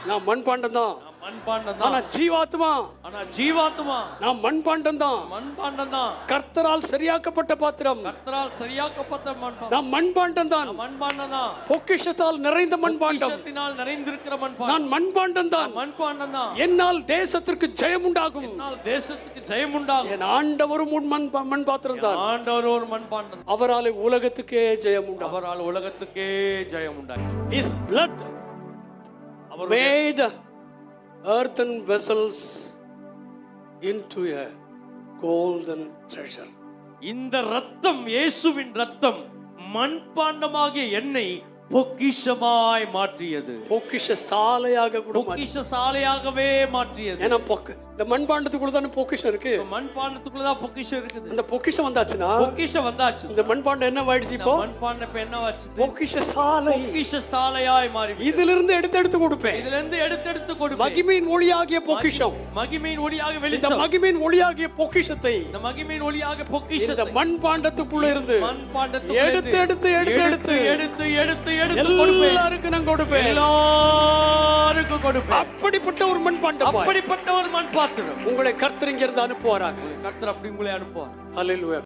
நான் மண்பாண்டம் தான். மண்பாண்டம் ஆனா ஜீவாத்மா நான் மண்பாண்டம் தான். கர்த்தரால் சரியாக்கப்பட்ட பாத்திரம். நான் மண்பாண்டம் தான். பொக்கிஷத்தால் நிறைந்த மண்பாண்டம். நான் மண்பாண்டம் தான். என்னால் தேசத்திற்கு ஜெயம் உண்டாகும். என் ஆண்டவரும் மண்பாத்திரம் தான். அவரால் உலகத்துக்கே ஜெயம் உண்டாகும். His blood made earthen vessels into a golden treasure. இந்த ரத்தம், இயேசுவின் ரத்தம் மண்பாண்டமாகிய என்னை பொக்கிஷமாய் மாற்றியது. பொக்கிஷ சாலையாக கூட பொக்கிஷ சாலையாகவே மாற்றியது. ஏன்னா இந்த மண்பாண்டத்துக்குள்ள தான பொக்கிஷம் இருக்கு. மண்பாண்டத்துக்குள்ள தான் பொக்கிஷம் இருக்குது. அந்த பொக்கிஷம் வந்தாச்சுனா இந்த மண்பாண்டம் என்ன ஆயிடுச்சு? இப்போ மண்பாண்டம் இப்ப என்ன ஆச்சு? பொக்கிஷ சாலை. பொக்கிஷ சாலையாய் மாறி. இதிலிருந்து எடுத்து கொடுப்பேன். எடுத்து கொடுப்பேன். மகிமையின் ஒளியாகிய பொக்கிஷம். மகிமையின் ஒளியாகிய வெளிச்சம். இந்த மகிமையின் ஒளியாகிய பொக்கிஷத்தை இந்த மகிமையின் ஒளியாகிய பொக்கிஷத்தை இந்த மண்பாண்டத்துக்குள்ள இருந்து எடுத்து எல்லாருக்கும் நான் கொடுப்பேன். எல்லாருக்கும் கொடுப்பேன். அப்படிப்பட்ட ஒரு மண்பாண்டம், அப்படிப்பட்ட ஒரு மண்பாத்திரம் உங்களை கர்த்தர் இங்கிருந்து அனுப்புவாராக. கர்த்தர் அப்படி உங்களை அனுப்புவார். ஹல்லேலூயா.